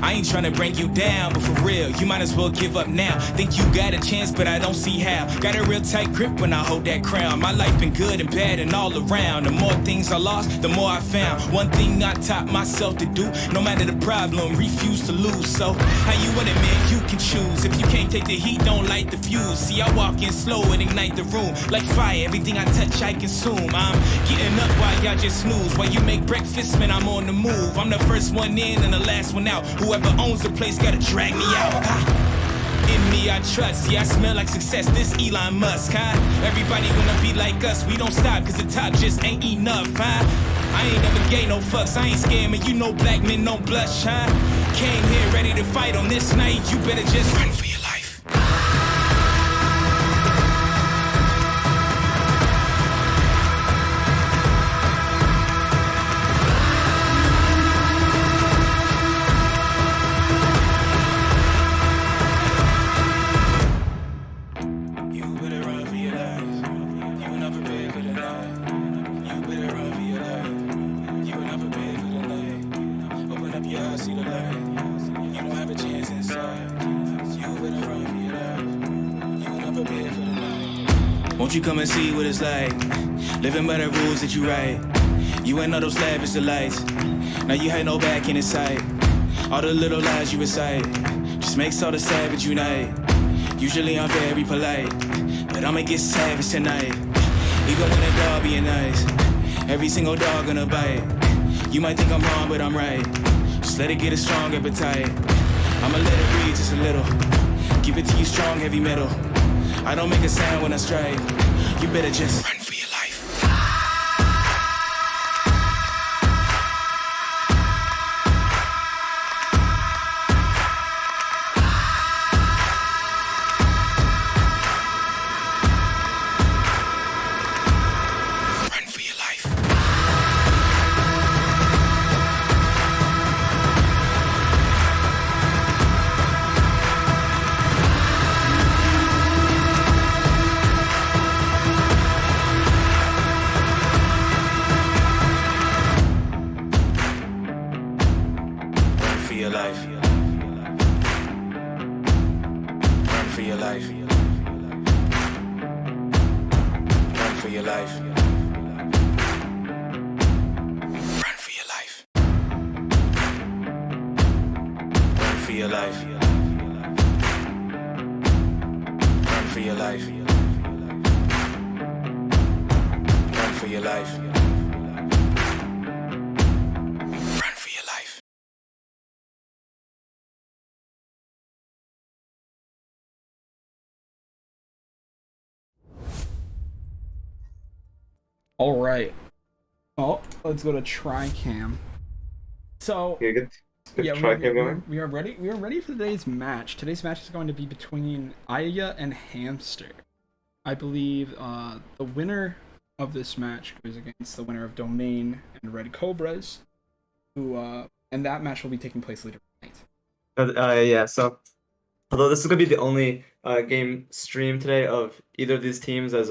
I ain't tryna bring you down, but for real, you might as well give up now. Think you got a chance, but I don't see how. Got a real tight grip when I hold that crown. My life been good and bad and all around. The more things I lost, the more I found. One thing I taught myself to do, no matter the problem, refuse to lose. So, how you want it, man? You can choose. If you can't take the heat, don't light the fuse. See, I walk in slow and ignite the room. Like fire, everything I touch, I consume. I'm getting up while y'all just snooze. While you make breakfast, man, I'm on the move. I'm the first one in and the last one out. Whoever owns the place gotta drag me out. In me I trust, yeah, I smell like success, this Elon Musk, huh? Everybody wanna be like us, we don't stop, cause the top just ain't enough, huh? I ain't never gave no fucks, I ain't scared, man, you know black men don't blush, huh? Came here ready to fight on this night, you better just run for your life. Won't you come and see what it's like? Living by the rules that you write. You ain't know those lavish delights. Now you had no back in sight. All the little lies you recite just makes all the savage unite. Usually I'm very polite, but I'ma get savage tonight. Even when a dog being nice, every single dog gonna bite. You might think I'm wrong, but I'm right. Just let it get a strong appetite. I'ma let it breathe just a little. Give it to you strong, heavy metal. I don't make a sound when I strike. You better just run for your life. Run for your life. All right. Oh, let's go to TriCam. So good yeah, TriCam going. we are ready. We are ready for today's match. Today's match is going to be between AYAYA and H.A.M.S.T.E.R. I believe the winner of this match goes against the winner of Domain and Red Cobras, who and that match will be taking place later tonight. Yeah. So, although this is gonna be the only game streamed today of either of these teams, as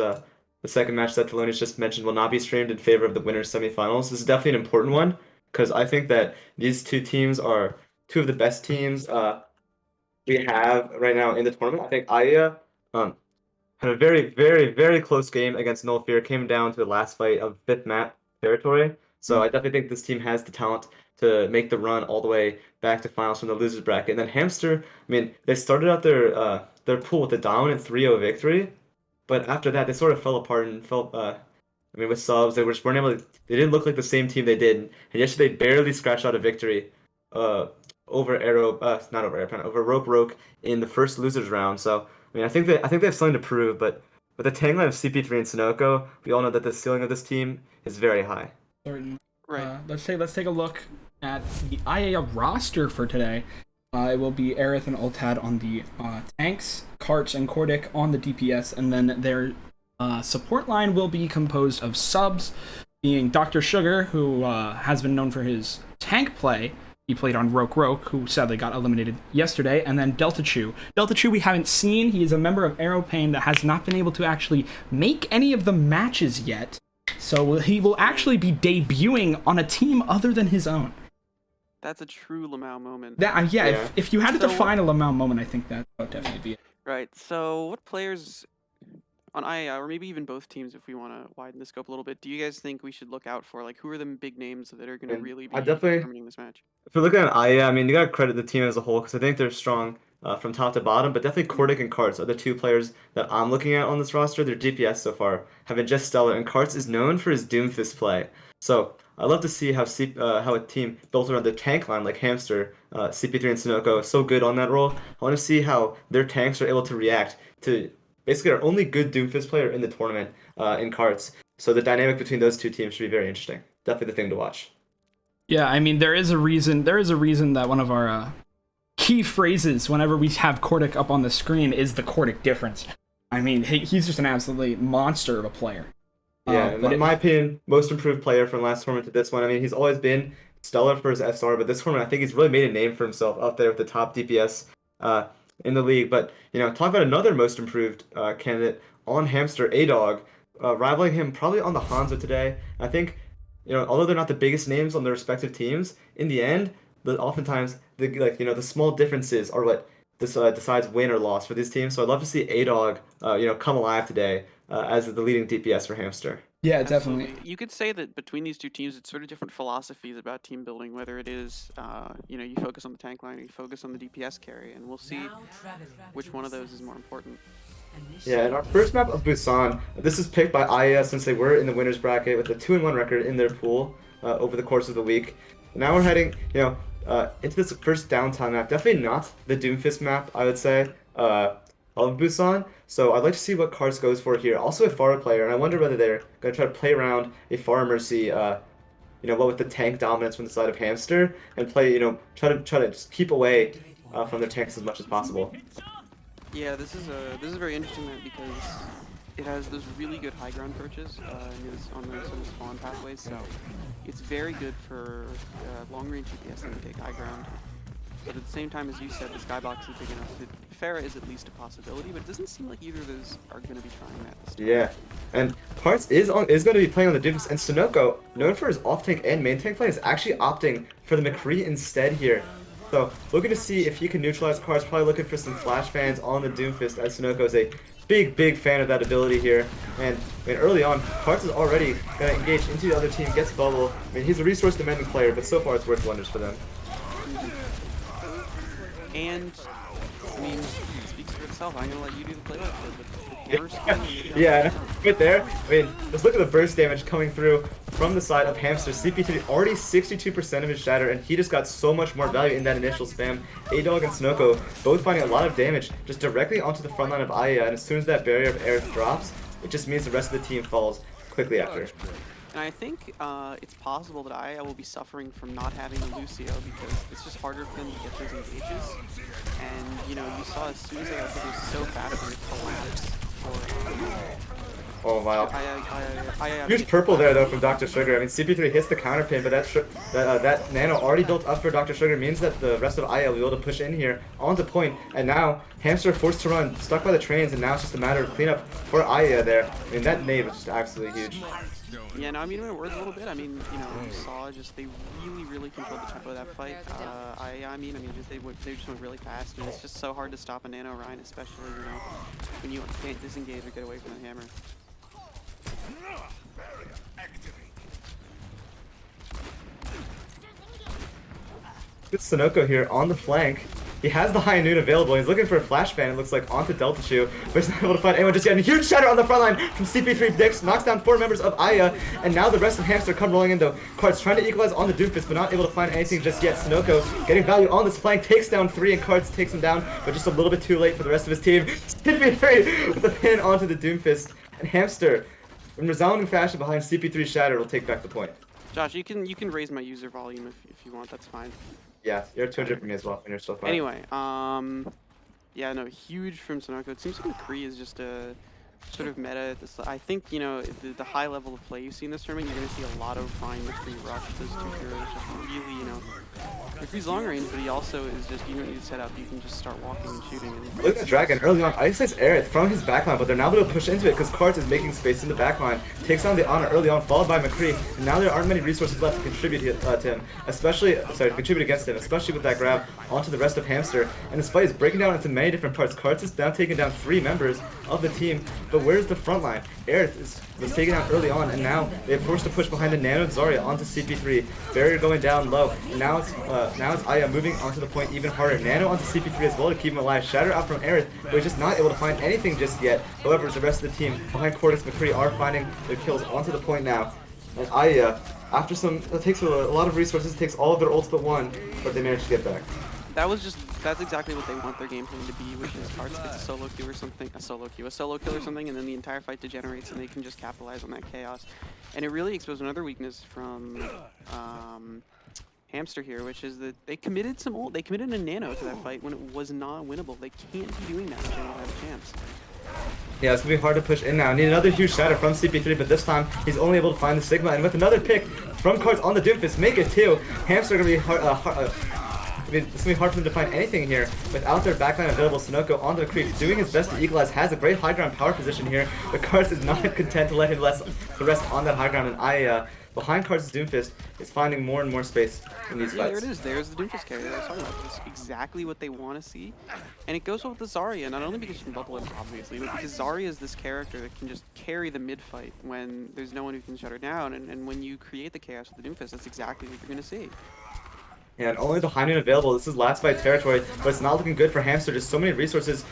the second match that Thelonious just mentioned will not be streamed in favor of the winners semifinals. This is definitely an important one because I think that these two teams are two of the best teams we have right now in the tournament. I think AYAYA had a very, very, very close game against H.A.M.S.T.E.R. Came down to the last fight of 5th map territory. So I definitely think this team has the talent to make the run all the way back to finals from the losers bracket. And then H.A.M.S.T.E.R, I mean, they started out their pool with a dominant 3-0 victory. But after that, they sort of fell apart and felt, I mean, with subs, they just weren't able to, they didn't look like the same team they did. And yesterday, they barely scratched out a victory over Rope Roke in the first losers round. So, I mean, I think they have something to prove, but with the tagline of CP3 and Sunoco, we all know that the ceiling of this team is very high. Right. Let's take a look at the AYAYA roster for today. It will be Aerith and Ultad on the tanks, Karch and Kordik on the DPS, and then their support line will be composed of subs, being Dr. Sugar, who has been known for his tank play He played on Roke, who sadly got eliminated yesterday, and then Delta Chu. Delta Chu we haven't seen. He is a member of Aeropain that has not been able to actually make any of the matches yet. So he will actually be debuting on a team other than his own. That's a true LMAO moment. Yeah. If you had to define a LMAO moment, I think that would definitely be it. Right. So what players on AYAYA, or maybe even both teams, if we want to widen the scope a little bit, do you guys think we should look out for? Like, who are the big names that are going to really be determining this match? If we're looking at AYAYA, I mean, you gotta credit the team as a whole because I think they're strong from top to bottom. But definitely Kortic and Karts are the two players that I'm looking at on this roster. Their DPS so far have been just stellar, and Karts is known for his Doomfist play. So I'd love to see how a team built around the tank line like H.A.M.S.T.E.R, CP3, and Sunoco is so good on that role. I want to see how their tanks are able to react to basically our only good Doomfist player in the tournament in Karts. So the dynamic between those two teams should be very interesting. Definitely the thing to watch. Yeah, I mean, there is a reason that one of our key phrases whenever we have Kortic up on the screen is the Kortic difference. I mean, he's just an absolutely monster of a player. Yeah, in my opinion, most improved player from last tournament to this one. I mean, he's always been stellar for his SR, but this tournament, I think he's really made a name for himself up there with the top DPS in the league. But, talk about another most improved candidate on H.A.M.S.T.E.R, A-Dog, rivaling him probably on the Hanzo today. I think, although they're not the biggest names on their respective teams, in the end, oftentimes the small differences are what decides win or loss for these teams. So I'd love to see A-Dog, come alive today as the leading DPS for H.A.M.S.T.E.R. Yeah, definitely. You could say that between these two teams, it's sort of different philosophies about team building. Whether it is, you focus on the tank line, or you focus on the DPS carry, and we'll see which one of those is more important. Yeah, in our first map of Busan, this is picked by AYAYA since they were in the winners bracket with a 2-1 record in their pool over the course of the week. Now we're heading, into this first downtown map. Definitely not the Doomfist map, I would say, of Busan. So I'd like to see what Karts goes for here. Also a Pharah player, and I wonder whether they're going to try to play around a Pharah Mercy, what with the tank dominance from the side of H.A.M.S.T.E.R, and play, try to just keep away from their tanks as much as possible. Yeah, this is a very interesting map because it has those really good high ground perches on the sort of spawn pathways, so it's very good for long range DPS that take high ground. But at the same time, as you said, the skybox is big enough that Pharah is at least a possibility, but it doesn't seem like either of those are going to be trying that this time. Yeah, and Karts is going to be playing on the Doomfist, and Sunoco, known for his off-tank and main-tank play, is actually opting for the McCree instead here. So, looking to see if he can neutralize Karts, probably looking for some flash fans on the Doomfist, as Sunoco is a big fan of that ability here. And early on, Karts is already going to engage into the other team, gets bubble. I mean, he's a resource-demanding player, but so far it's worth wonders for them. And, I mean, it speaks for itself. I'm going to let you do the play. Yeah, right there. I mean, just look at the burst damage coming through from the side of H.A.M.S.T.E.R. CP3 already 62% of his shatter, and he just got so much more value in that initial spam. A-Dog and Sunoco both finding a lot of damage just directly onto the front line of AYAYA, and as soon as that barrier of air drops, it just means the rest of the team falls quickly after. And I think it's possible that AYAYA will be suffering from not having a Lucio because it's just harder for them to get those engages. And, you saw as soon as they got hit, it was so bad it would collapse. Oh wow. Huge purple there though from Dr. Sugar. I mean, CP3 hits the counter pin, but that nano already built up for Dr. Sugar means that the rest of AYAYA will be able to push in here onto point. And now H.A.M.S.T.E.R forced to run, stuck by the trains, and now it's just a matter of cleanup for AYAYA there. I mean, that nade was just absolutely huge. Yeah, no, I mean, when it works a little bit, I mean, you saw just they really controlled the tempo of that fight. I mean, they just went really fast, and it's just so hard to stop a nano Ryan, especially when you can't disengage or get away from the hammer. Good Sunoco here on the flank. He has the high noon available. He's looking for a flash fan, it looks like, onto Delta Chu, but he's not able to find anyone just yet. And a huge shatter on the front line from CP3 Dix, knocks down 4 members of AYAYA, and now the rest of H.A.M.S.T.E.R come rolling in though. Karts trying to equalize on the Doomfist, but not able to find anything just yet. Sunoco getting value on this flank, takes down 3, and Karts takes him down, but just a little bit too late for the rest of his team. CP3 with the pin onto the Doomfist, and H.A.M.S.T.E.R, in resounding fashion behind CP3 Shatter, will take back the point. Josh, you can raise my user volume if you want, that's fine. Yeah, you're 200 for me as well, and you're still fine. Anyway, yeah, no, huge from Sunoco. It seems like McCree is just a sort of meta at this. I think, you know, the high level of play you see in this tournament, you're going to see a lot of Ryan McCree rush. Those two heroes just really, you know, McCree's long range, but he also is just, you don't need to set up, you can just start walking and shooting. And Look at the Dragon early on. Ice Aerith from his backline, but they're now able to push into it because Karts is making space in the backline. Takes on the Honor early on, followed by McCree, and now there aren't many resources left to contribute to him, contribute against him, especially with that grab onto the rest of H.A.M.S.T.E.R. And this fight is breaking down into many different parts. Karts is now taking down 3 members of the team, but where's the front line? Aerith was taken out early on, and now they're forced to push behind the Nano Zarya onto CP3. Barrier going down low, and now it's AYAYA moving onto the point even harder. Nano onto CP3 as well to keep him alive. Shatter out from Aerith, but he's just not able to find anything just yet. However, the rest of the team behind Cortex McCree are finding their kills onto the point now. And AYAYA, after it takes a lot of resources, takes all of their ults but one, but they managed to get back. That's exactly what they want their game plan to be, which is Karts gets a solo kill or something, a solo kill or something, and then the entire fight degenerates and they can just capitalize on that chaos. And it really exposed another weakness from H.A.M.S.T.E.R here, which is that they committed a nano to that fight when it was not winnable. They can't be doing that if they don't have a chance. Yeah, it's gonna be hard to push in now. Need another huge shatter from CP3, but this time he's only able to find the Sigma, and with another pick from Karts on the Doomfist, make it 2. H.A.M.S.T.E.R gonna be hard. It's going to be hard for them to find anything here. Without their backline available, Sunoco onto the creep, doing his best to equalize, has a great high ground power position here, but Karts is not content to let him the rest on that high ground, and behind Karts' Doomfist, is finding more and more space in these fights. There it is. There's the Doomfist carrier I was talking about. It's exactly what they want to see. And it goes well with the Zarya, not only because she can bubble it, obviously, but because Zarya is this character that can just carry the mid-fight when there's no one who can shut her down, and when you create the chaos with the Doomfist, that's exactly what you're going to see. Yeah, and only the high noon available. This is last fight territory, but it's not looking good for H.A.M.S.T.E.R. Just so many resources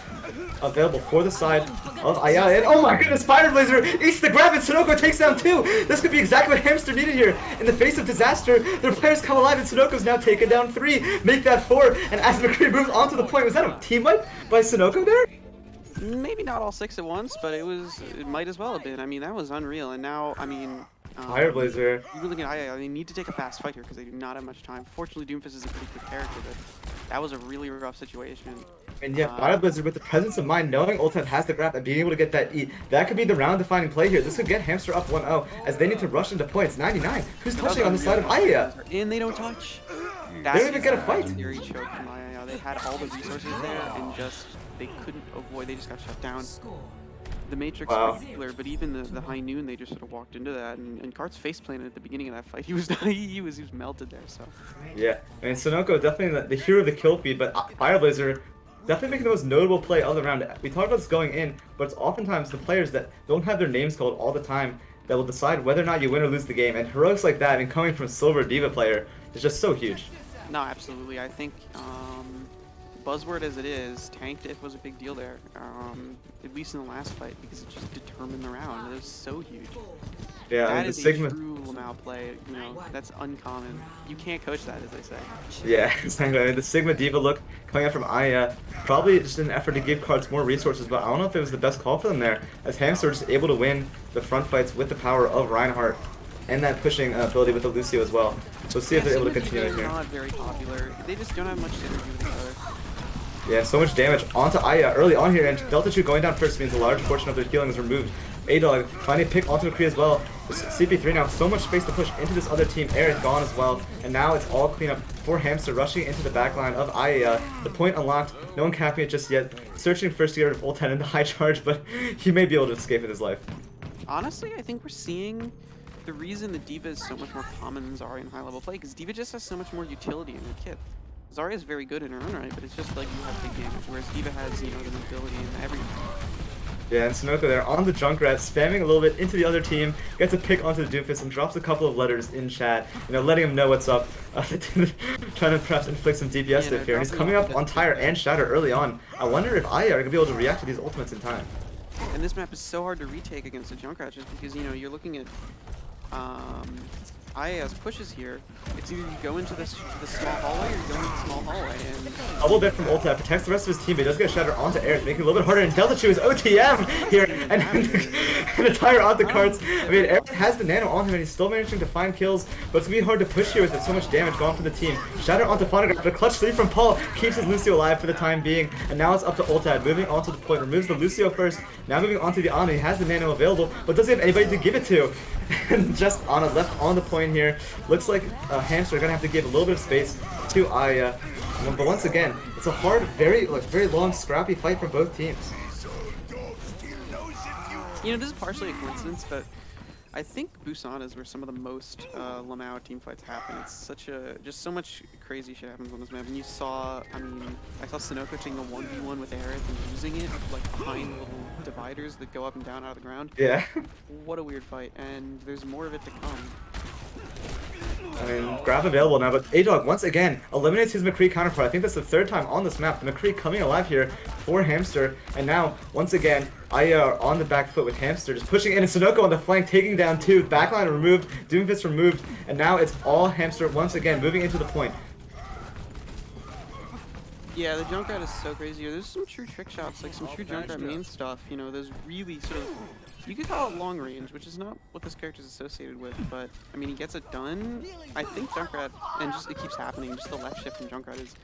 available for the side of AYAYA. And oh my goodness, Fire Blazer eats the grab, and Sunoco takes down 2. This could be exactly what H.A.M.S.T.E.R needed here. In the face of disaster, their players come alive, and Sunoco's now taken down 3. Make that 4, and as McCree moves onto the point, was that a team wipe by Sunoco there? Maybe not all 6 at once, but it might as well have been. I mean, that was unreal, and now, I mean... Fire Blazer. You're looking at AYAYA, they need to take a fast fight here because they do not have much time. Fortunately, Doomfist is a pretty good character, but that was a really rough situation. And yeah, Fire Blizzard with the presence of mind, knowing Ultimate has the grab and being able to get that E, that could be the round-defining play here. This could get H.A.M.S.T.E.R up 1-0 as they need to rush into points. 99. Who's touching on the side of AYAYA? And they don't touch. They don't even get a fight. Theory choke from AYAYA. They had all the resources there and just they couldn't avoid. They just got shut down. The Matrix was clear, but even the high noon, they just sort of walked into that, and Karts face planted at the beginning of that fight. He was melted there. So yeah, I mean Sunoco definitely the hero of the kill feed, but Fire Blazer definitely making the most notable play of the round. We talked about this going in, but it's oftentimes the players that don't have their names called all the time that will decide whether or not you win or lose the game. And heroics like that, and coming from Silver Diva player, is just so huge. No, absolutely. I think buzzword as it is, tanked if was a big deal there. At least in the last fight, because it just determined the round. It was so huge. Yeah, that I mean, is the Sigma. A true LMAO play. You know, that's uncommon. You can't coach that, as they say. Yeah, exactly. I mean, the Sigma Diva look coming out from AYAYA, probably just an effort to give Karts more resources, but I don't know if it was the best call for them there, as H.A.M.S.T.E.R just able to win the front fights with the power of Reinhardt and that pushing ability with the Lucio as well. So let's see if they're able to continue it here. Not very popular. They just don't have much synergy with each other. Yeah, so much damage onto AYAYA early on here, and Delta 2 going down first means a large portion of their healing is removed. A-Dog finding a pick onto McCree as well. CP3 now so much space to push into this other team. Aerith gone as well, and now it's all cleanup for H.A.M.S.T.E.R rushing into the backline of AYAYA. The point unlocked, no one capping it just yet. Searching first to get rid of Ult 10 in the high charge, but he may be able to escape with his life. Honestly, I think we're seeing the reason the Diva is so much more common than Zarya in high-level play, because Diva just has so much more utility in her kit. Zarya is very good in her own right, but it's just like you have big damage, whereas Diva has, you know, the mobility and everything. Yeah, and Sunoco there on the Junkrat, spamming a little bit into the other team, gets a pick onto the Doomfist and drops a couple of letters in chat, you know, letting him know what's up, trying to perhaps inflict some DPS dip here. He's coming up on Tire and Shatter early on. I wonder if AYAYA are going to be able to react to these ultimates in time. And this map is so hard to retake against the Junkrat just because, you know, you're looking at AYAYA's pushes here, it's either you go into the small hallway or you go into the small hallway, and Double bit from Ulta protects the rest of his team, but he does get a shatter onto Aerith, making it a little bit harder. And Delta choose OTM here, and an entire on the cards. I mean, Aerith has the nano on him, and he's still managing to find kills, but it's gonna be hard to push here with it. So much damage going from the team. Shatter onto Phonograph, but a clutch 3 from Paul keeps his Lucio alive for the time being, and now it's up to Ulta, moving onto the point, removes the Lucio first, now moving onto the Ana. He has the nano available, but doesn't have anybody to give it to. And just Ana left on the point here. Looks like H.A.M.S.T.E.R gonna have to give a little bit of space to AYAYA. But once again, it's a hard, very long, scrappy fight from both teams. you know, this is partially a coincidence, but I think Busan is where some of the most LMAO team fights happen. It's such just so much crazy shit happens on this map. And you saw, I saw Sunoco taking a 1v1 with Aerith and using it like behind little dividers that go up and down out of the ground. Yeah. What a weird fight, and there's more of it to come. I mean, grab available now, but A-Dog once again eliminates his McCree counterpart. I think that's the third time on this map. The McCree coming alive here for H.A.M.S.T.E.R. And now, once again, AYAYA are on the back foot with H.A.M.S.T.E.R. just pushing in, and Sunoco on the flank, taking down 2. Backline removed, Doomfist removed, and now it's all H.A.M.S.T.E.R. once again moving into the point. Yeah, the Junkrat is so crazy here. There's some true trick shots, like some true Junkrat main stuff. You know, there's really sort of, you could call it long range, which is not what this character is associated with, but I mean, he gets it done. I think Junkrat, and just it keeps happening, just the left shift from Junkrat is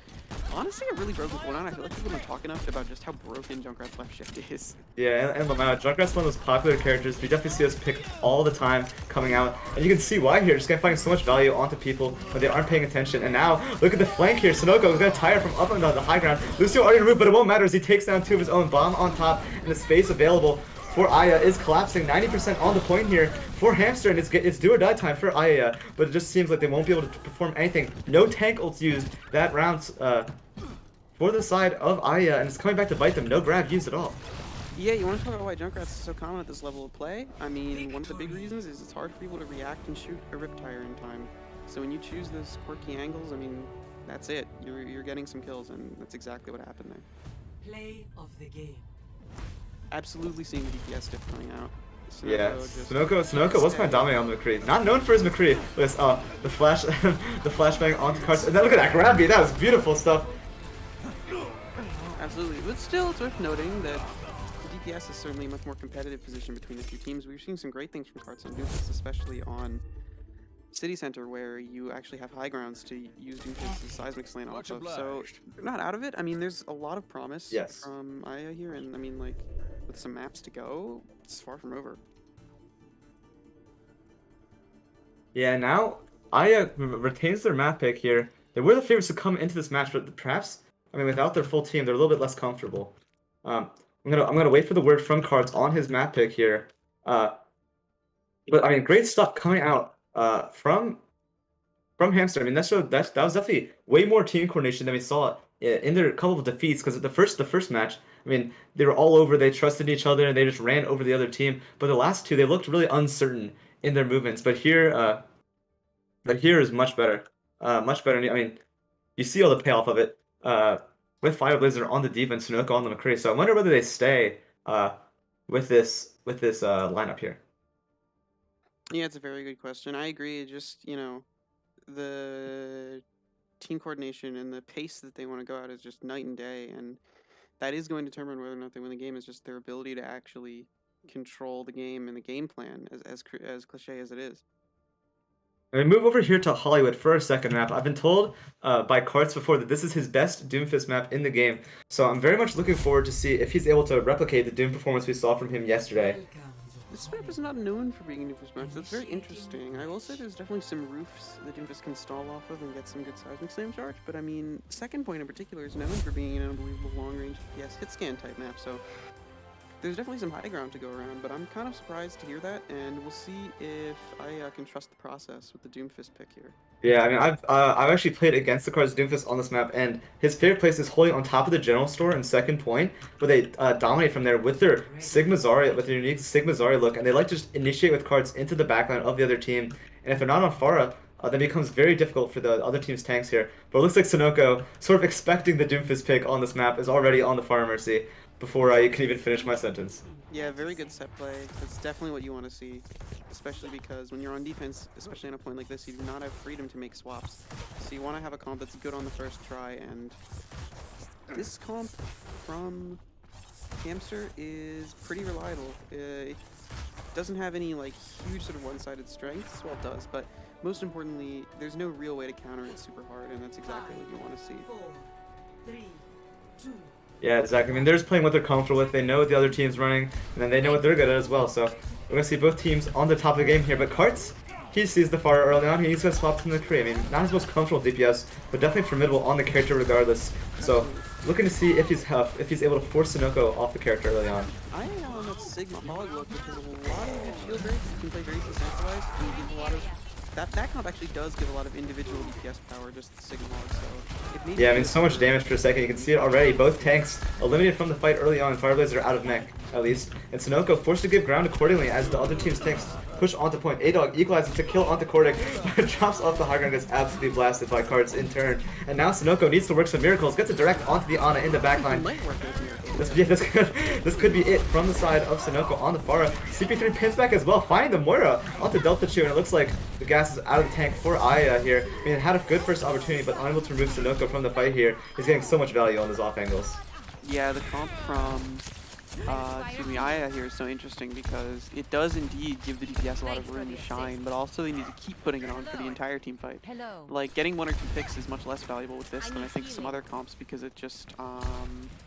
honestly a really broken cooldown. I feel like people don't talk enough about just how broken Junkrat's left shift is. Yeah, and LMAO, Junkrat's one of those popular characters. We definitely see us picked all the time coming out, and you can see why here. Just gonna find so much value onto people when they aren't paying attention. And now, look at the flank here. Sunoco is gonna tire from up on the high ground. Lucio already removed, but it won't matter as he takes down 2 of his own. Bomb on top, and the space available for AYAYA is collapsing. 90% on the point here for H.A.M.S.T.E.R. and it's do or die time for AYAYA, but it just seems like they won't be able to perform anything. No tank ults used that round for the side of AYAYA, and it's coming back to bite them. No grab used at all. Yeah, you want to talk about why Junkrat's so common at this level of play? I mean, one of the big reasons is it's hard for people to react and shoot a Riptire in time. So when you choose those quirky angles, I mean, that's it. You're getting some kills, and that's exactly what happened there. Play of the game. Absolutely seeing the DPS diff coming out. Sunoco Yeah, just- Sunoco was kind of dominating on the McCree. Not known for his McCree. With the flash, the flashbang onto cards. And then look at that grab beat. That was beautiful stuff. Absolutely, but still, it's worth noting that the DPS is certainly a much more competitive position between the two teams. We've seen some great things from Carts and Doomfist, especially on City Center, where you actually have high grounds to use Doomfist as seismic slant off of. So they're not out of it. I mean, there's a lot of promise from AYAYA here, and I mean, like, with some maps to go, it's far from over. Yeah, now AYAYA retains their map pick here. They were the favorites to come into this match, but perhaps, I mean, without their full team, they're a little bit less comfortable. I'm gonna wait for the word from Cards on his map pick here. But I mean, great stuff coming out from H.A.M.S.T.E.R. I mean, that was definitely way more team coordination than we saw in their couple of defeats. Because the first match, I mean, they were all over. They trusted each other and they just ran over the other team. But the last two, they looked really uncertain in their movements. But here is much better. Much better. I mean, you see all the payoff of it. With Fire Blizzard on the defense, Sunoco on the McCree. So I wonder whether they stay with this lineup here. Yeah, it's a very good question. I agree. Just, you know, the team coordination and the pace that they want to go at is just night and day, and that is going to determine whether or not they win the game. Is just their ability to actually control the game and the game plan, as cliche as it is. And we move over here to Hollywood for our second map. I've been told by Karts before that this is his best Doomfist map in the game, so I'm very much looking forward to see if he's able to replicate the Doom performance we saw from him yesterday. This map is not known for being a Doomfist map. That's very interesting. I will say there's definitely some roofs that Doomfist can stall off of and get some good seismic slam charge, but I mean, second point in particular is known for being an unbelievable long-range DPS hit scan type map, so there's definitely some high ground to go around, but I'm kind of surprised to hear that, and we'll see if I can trust the process with the Doomfist pick here. Yeah, I mean, I've actually played against the Cards Doomfist on this map, and his favorite place is holding on top of the general store in second point, where they dominate from there with their Sigma Zarya, with their unique Sigma Zarya look, and they like to just initiate with cards into the backline of the other team. And if they're not on Pharah, that becomes very difficult for the other team's tanks here. But it looks like Sunoco, sort of expecting the Doomfist pick on this map, is already on the Far Mercy before you can even finish my sentence. Yeah, very good set play. That's definitely what you want to see, especially because when you're on defense, especially on a point like this, you do not have freedom to make swaps. So you want to have a comp that's good on the first try, and this comp from H.A.M.S.T.E.R is pretty reliable. It doesn't have any like huge sort of one-sided strengths. Well, it does, but most importantly, there's no real way to counter it super hard, and that's exactly what you want to see. 4, 3, 2, Yeah, exactly. I mean, they're just playing what they're comfortable with. They know what the other team's running, and then they know what they're good at as well. So we're gonna see both teams on the top of the game here. But Karts, he sees the far early on. He's gonna swap to the Kree. I mean, not his most comfortable DPS, but definitely formidable on the character regardless. So looking to see if he's able to force Sunoco off the character early on. I am on that Sigma Hog look, which is a lot of good shield breaks. You can play very decentralized, and you give a lot of that comp actually does give a lot of individual DPS power, just Sigma Hog. So it may Yeah, I mean, so much damage per second. You can see it already. Both tanks eliminated from the fight early on. Fireblazer out of mech, at least. And Sunoco forced to give ground accordingly as the other team's tanks push onto point. A-Dog equalizes to kill onto Cordic, but drops off the high ground, gets absolutely blasted by Karts in turn. And now Sunoco needs to work some miracles, gets a direct onto the Ana in the backline. might work with miracles. This could be it from the side of Sunoco on the Pharah. CP3 pins back as well, finding the Moira onto Delta Chew, and it looks like the gas is out of the tank for AYAYA here. I mean, it had a good first opportunity, but unable to remove Sunoco from the fight here. He's getting so much value on those off angles. Yeah, the comp from AYAYA here is so interesting because it does indeed give the DPS a lot of room to shine, but also they need to keep putting it on for the entire team fight. hello. Like, getting 1 or 2 picks is much less valuable with this than I think some other comps because it just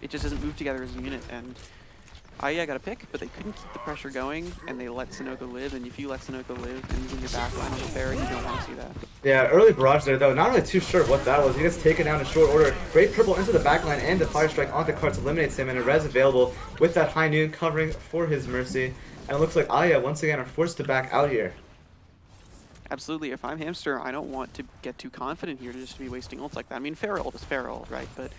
doesn't move together as a unit, and AYAYA got a pick, but they couldn't keep the pressure going, and they let Sunoco live, and if you let Sunoco live and he's in your backline on the fair, you don't want to see that. Yeah, early barrage there though, not really too sure what that was. He gets taken down in short order. Great purple into the backline, and the fire strike onto Karts eliminates him, and a res available with that high noon covering for his mercy. And it looks like AYAYA once again are forced to back out here. Absolutely, if I'm H.A.M.S.T.E.R, I don't want to get too confident here to just be wasting ults like that. I mean, fair ult is fair ult, right? But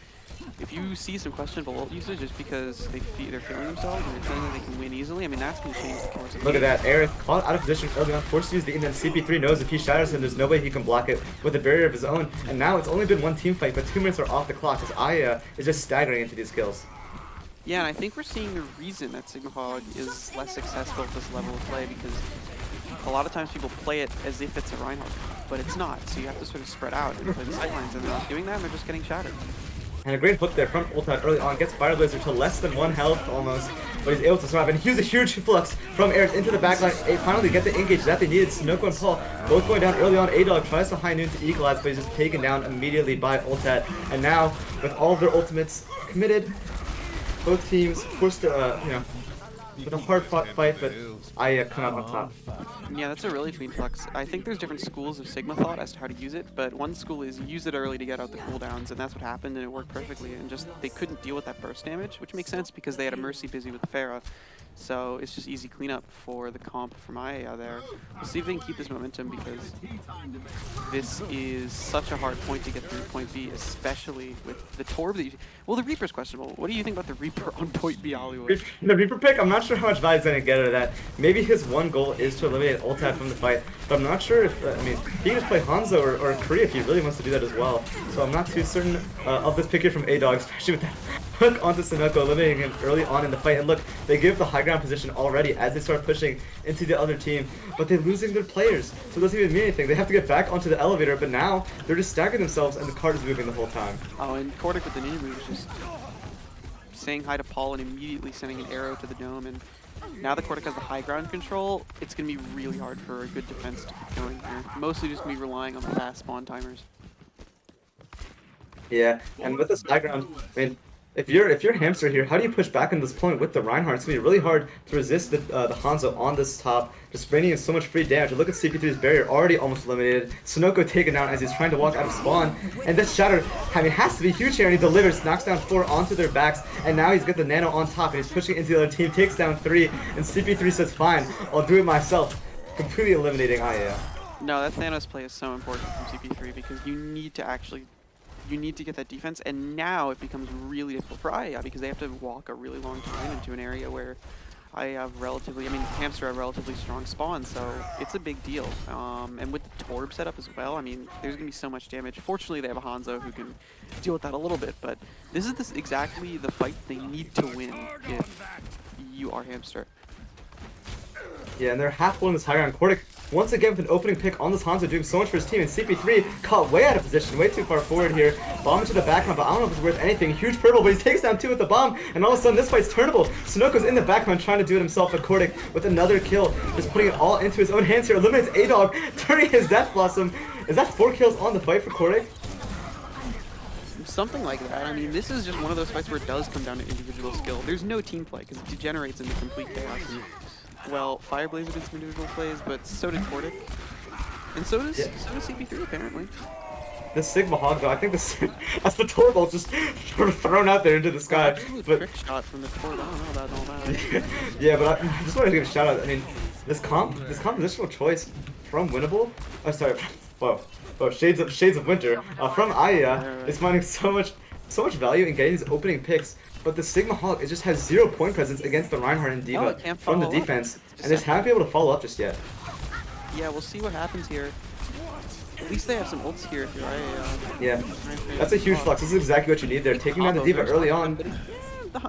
if you see some questionable ult usage just because they're feeling themselves and they're feeling that they can win easily, I mean, that's going to change the course of the Look at game. that, Aerith caught out of position early on, forced to use the and then CP3 knows if he shatters him, there's no way he can block it with a barrier of his own. And now it's only been one team fight, but 2 minutes are off the clock as AYAYA is just staggering into these kills. Yeah, and I think we're seeing the reason that Sigma Hog is less successful at this level of play because a lot of times people play it as if it's a Reinhardt, but it's not. So you have to sort of spread out and play the sidelines, and they're not doing that, and they're just getting shattered. And a great hook there from Ultad early on, gets Fireblazer to less than 1 health almost, but he's able to survive. And here's a huge flux from Aerith into the backline. They finally get the engage that they needed. Sunoco and Paul both going down early on. A-Dog tries to high noon to equalize, but he's just taken down immediately by Ultad. And now, with all of their ultimates committed, both teams forced to, with a hard fought fight, but AYAYA come out on top. Yeah, that's a really clean flex. I think there's different schools of Sigma thought as to how to use it, but one school is use it early to get out the cooldowns, and that's what happened, and it worked perfectly. And just they couldn't deal with that burst damage, which makes sense because they had a Mercy busy with the Pharah. So it's just easy cleanup for the comp from AYAYA there. We'll see if they can keep this momentum because this is such a hard point to get through point B, especially with the Torb. Well, the Reaper's questionable. What do you think about the Reaper on point B, Hollywood? The Reaper pick, I'm not sure how much value he's going to get out of that. Maybe his one goal is to eliminate Ultad from the fight, but I'm not sure if, I mean, he can just play Hanzo or Korea if he really wants to do that as well. So I'm not too certain of this pick here from A-Dog, especially with that hook onto Sunoco, eliminating him early on in the fight. And look, they give the high ground position already as they start pushing into the other team, but they're losing their players, so it doesn't even mean anything. They have to get back onto the elevator, but now they're just staggering themselves and the cart is moving the whole time. Oh, and Cordic with the ninja move is just saying hi to Paul and immediately sending an arrow to the dome, and now that Cordic has the high ground control, it's going to be really hard for a good defense to keep going here. Mostly just me relying on the fast spawn timers. Yeah, and with this high ground, I mean, if you're H.A.M.S.T.E.R here, how do you push back on this point with the Reinhardt? It's gonna be really hard to resist the Hanzo on this top, just bringing in so much free damage. Look at CP3's barrier, already almost eliminated. Sunoco taken down as he's trying to walk out of spawn, and this shatter, I mean, has to be huge here, and he delivers, knocks down 4 onto their backs, and now he's got the nano on top, and he's pushing into the other team, takes down 3, and CP3 says, fine, I'll do it myself, completely eliminating AYAYA. No, that Thanos play is so important from CP3 because you need to get that defense, and now it becomes really difficult for AYAYA because they have to walk a really long time into an area where I have relatively, I mean, H.A.M.S.T.E.R have relatively strong spawn, so it's a big deal. And with the Torb setup as well, I mean, there's going to be so much damage. Fortunately, they have a Hanzo who can deal with that a little bit, but this is exactly the fight they need to win if you are H.A.M.S.T.E.R. Yeah, and they're half pulling this high ground. Cordic once again with an opening pick on this Hanzo, doing so much for his team, and CP3 caught way out of position, way too far forward here. Bomb into the background, but I don't know if it's worth anything. Huge purple, but he takes down 2 with the bomb, and all of a sudden this fight's turnable. Sunoko's in the background trying to do it himself, but Cordic with another kill, just putting it all into his own hands here. Eliminates A-Dog, turning his Death Blossom. Is that 4 kills on the fight for Cordic? Something like that. I mean, this is just one of those fights where it does come down to individual skill. There's no team play because it degenerates into complete chaos. And, well, Fireblazer did some individual plays, but so did Cordic. And so does CP3 apparently. The Sigma Hog though, I think that's the Torbolt just thrown out there into the sky. Absolute But trick shot from the Torb. I don't know about all that. yeah, but I just wanted to give a shout out. I mean, this compositional choice from Winnable. Oh, sorry. Whoa, Shades of Winter from AYAYA is finding so much value in getting these opening picks. But the Sigma Hawk, it just has 0 point presence against the Reinhardt and Oh, D.Va it can't from the follow up. defense, and just haven't been able to follow up just yet. Yeah, we'll see what happens here. At least they have some ults here if you're AYAYA. Yeah, that's a huge flux. This is exactly what you need there. Taking down the D.Va early on.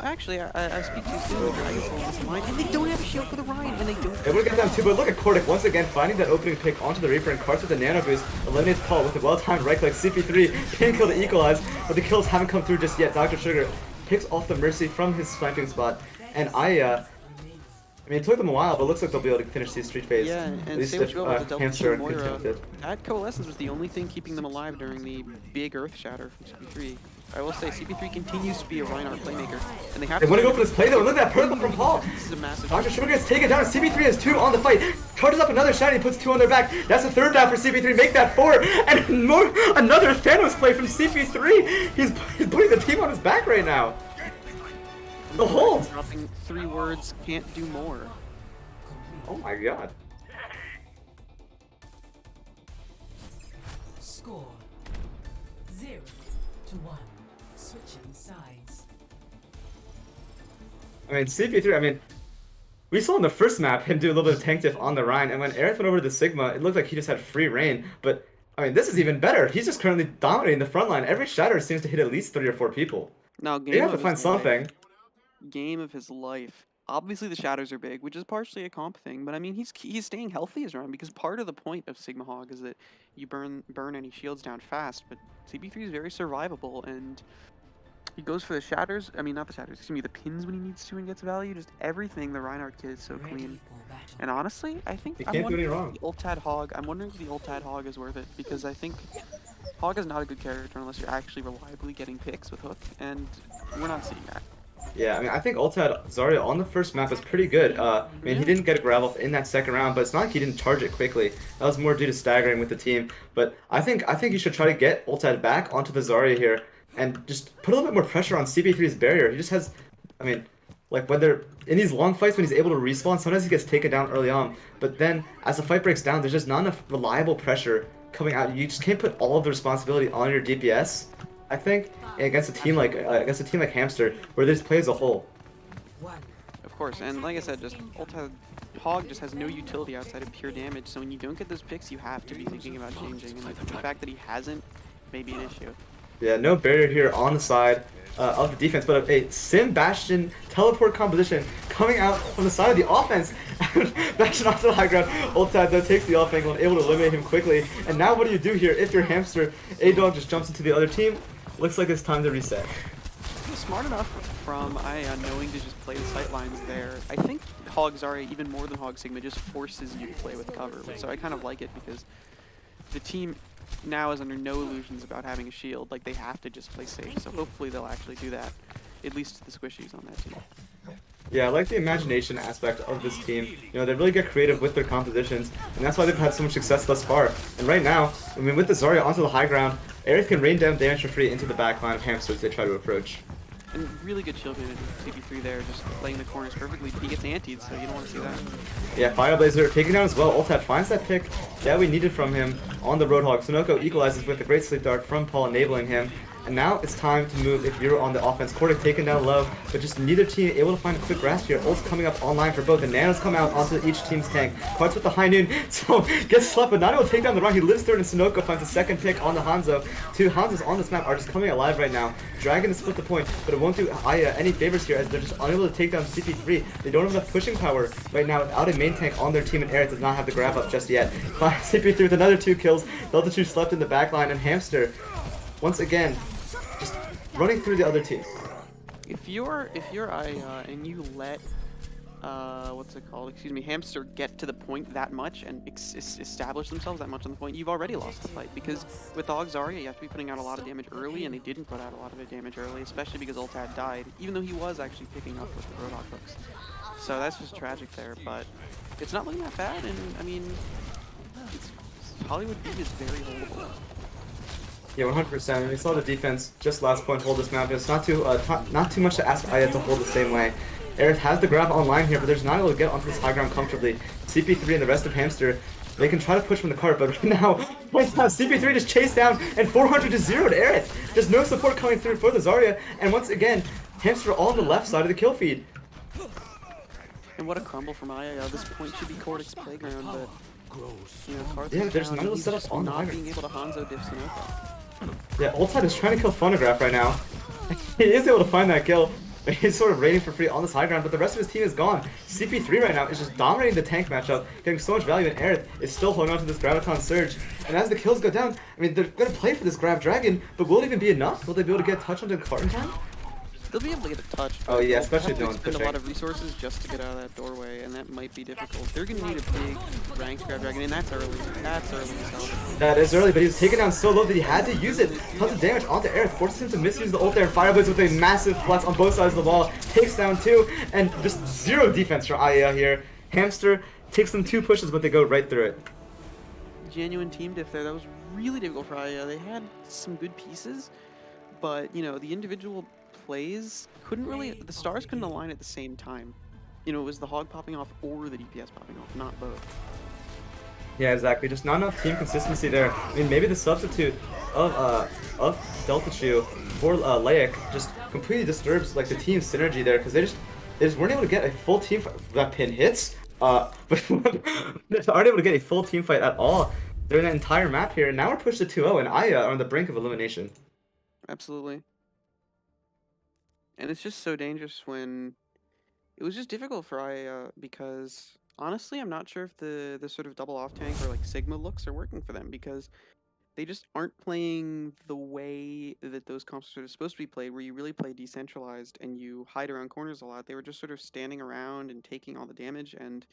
Actually, I speak too soon. The Dragons hold this line, and they don't have a shield for the Ryan, and they don't. It would get down too, but look at Cordic once again finding that opening pick onto the Reaper and carts with the nano boost, eliminates Paul with a well-timed right click. CP3 pin kill to equalize, but the kills haven't come through just yet. Dr. Sugar picks off the Mercy from his sniping spot, and AYAYA, I mean, it took them a while, but it looks like they'll be able to finish these street phase. Yeah, at and least say what if you will about the double H.A.M.S.T.E.R team Moira. continues it. That Coalescence was the only thing keeping them alive during the big Earth Shatter from CP3. I will say, CP3 continues to be a Reinhardt playmaker, and they have They to want to go for this play though, and look at that purple from Paul! This is a massive. Dr. Sugar gets taken down, CP3 has 2 on the fight, charges up another shiny, puts 2 on their back. That's the 3rd down for CP3, make that 4, and more, another Thanos play from CP3! He's putting the team on his back right now! The hold! Dropping 3 words, can't do more. Oh my god. Score 0-1. Switching sides. I mean, CP3, I mean, we saw in the first map him do a little bit of tank diff on the Rhine, and when Aerith went over to the Sigma, it looked like he just had free reign, but, I mean, this is even better. He's just currently dominating the front line. Every shatter seems to hit at least 3 or 4 people. Now, They have to find something. Game of his life. Obviously, the shadows are big, which is partially a comp thing, but I mean, he's staying healthy as around because part of the point of Sigma Hog is that you burn any shields down fast. But CP3 is very survivable, and he goes for the shatters. I mean, not the shatters. Excuse me, the pins when he needs to and gets value. Just everything. The Reinhardt kid is so clean. And honestly, I think He can't do any wrong. The Ultad Hog. I'm wondering if the Ultad Hog is worth it because I think Hog is not a good character unless you're actually reliably getting picks with Hook, and we're not seeing that. Yeah, I mean, I think Ultad Zarya on the first map is pretty good. I mean, he didn't get a grab off in that second round, but it's not like he didn't charge it quickly. That was more due to staggering with the team. But I think you should try to get Ultad back onto the Zarya here and just put a little bit more pressure on CP3's barrier. He just has, I mean, like when they're in these long fights when he's able to respawn, sometimes he gets taken down early on. But then as the fight breaks down, there's just not enough reliable pressure coming out. You just can't put all of the responsibility on your DPS, I think, against a team like H.A.M.S.T.E.R, where they just play as a whole. Of course, and like I said, just Ultad Hog just has no utility outside of pure damage, so when you don't get those picks, you have to be thinking about changing, and like, the fact that he hasn't may be an issue. Yeah, no barrier here on the side of the defense, but a Sim Bastion teleport composition coming out from the side of the offense. Bastion onto the high ground. Ultad though takes the off angle and able to eliminate him quickly. And now what do you do here if you're H.A.M.S.T.E.R? A-Dog just jumps into the other team. Looks like it's time to reset. He's smart enough from knowing to just play the sightlines there. I think Hog Zarya, even more than Hog Sigma, just forces you to play with cover. So I kind of like it because the team now is under no illusions about having a shield. Like, they have to just play safe. So hopefully they'll actually do that, at least to the squishies on that team. Yeah, I like the imagination aspect of this team. You know, they really get creative with their compositions, and that's why they've had so much success thus far. And right now, I mean, with the Zarya onto the high ground, Aerith can rain down damage for free into the back line of H.A.M.S.T.E.R as they try to approach. And really good shield management from CP3 there, just playing the corners perfectly. He gets antied, so you don't want to see that. Yeah, Fireblazer taking down as well. Ultad finds that pick that we needed from him on the Roadhog. Sunoco equalizes with a great sleep dart from Paul, enabling him. And now it's time to move if you're on the offense court, taken down low, but just neither team able to find a quick grasp here. Ult's coming up online for both, and Nanos come out onto each team's tank. Cards with the high noon, so gets slept, but not able to take down the run. He lives through it, and Sunoco finds a second pick on the Hanzo. Two Hanzos on this map are just coming alive right now. Dragon to split the point, but it won't do AYAYA any favors here as they're just unable to take down CP3. They don't have enough pushing power right now without a main tank on their team, and Eric does not have the grab up just yet. CP3 with another 2 kills. Delta 2 slept in the backline, and H.A.M.S.T.E.R once again just running through the other team. If you're AYAYA and you let what's it called? Excuse me, H.A.M.S.T.E.R get to the point that much and establish themselves that much on the point, you've already lost the fight. Because with Zarya, you have to be putting out a lot of damage early, and they didn't put out a lot of damage early, especially because ult had died, even though he was actually picking up with the Roadhog hooks. So that's just tragic there, but it's not looking that bad, and I mean, Hollywood B is very holdable. Yeah, 100%. And we saw the defense just last point hold this map. It's not too much to ask AYAYA to hold the same way. Aerith has the grab online here, but there's not able to get onto this high ground comfortably. CP3 and the rest of H.A.M.S.T.E.R, they can try to push from the cart, but right now CP3 just chased down and 400 to 0 to Aerith. There's no support coming through for the Zarya, and once again, H.A.M.S.T.E.R all on the left side of the kill feed. And what a crumble from AYAYA. This point should be Cortic's playground, but you know, Karthus Yeah, there's down, no he's setup just on the not high being able to Hanzo diff Sunoco. Yeah, Ultide is trying to kill Phonograph right now. He is able to find that kill. He's sort of raiding for free on this high ground, but the rest of his team is gone. CP3 right now is just dominating the tank matchup, getting so much value, and Aerith is still holding on to this Graviton Surge. And as the kills go down, I mean, they're going to play for this Grav Dragon, but will it even be enough? Will they be able to get a touch onto Cart in time? They'll be able to get a touch. Oh yeah, they'll especially have to if no one's expend a pushing. lot of resources just to get out of that doorway, and that might be difficult. They're going to need a big ranked Grab Dragon, and that's early. That's early as hell. That is early, but he was taken down so low that he had to use it. Tons of damage onto Aerith, forces him to misuse the ult there, and Fireblaze with a massive flex on both sides of the wall. Takes down 2, and just 0 defense for AYAYA here. H.A.M.S.T.E.R takes them 2 pushes, but they go right through it. Genuine team diff there. That was really difficult for AYAYA. They had some good pieces, but, you know, the individual plays couldn't really... The stars couldn't align at the same time. You know, it was the hog popping off or the DPS popping off, not both. Yeah, exactly. Just not enough team consistency there. I mean, maybe the substitute of Delta Chu for Laic just completely disturbs like the team synergy there, because they just weren't able to get a full team fight. That pin hits, but they aren't able to get a full team fight at all during that entire map here. And now we're pushed to 2-0, and AYAYA are on the brink of elimination. Absolutely. And it's just so dangerous when... It was just difficult for AYAYA because, honestly, I'm not sure if the sort of double off tank or like Sigma looks are working for them, because they just aren't playing the way that those comps are sort of supposed to be played, where you really play decentralized and you hide around corners a lot. They were just sort of standing around and taking all the damage, and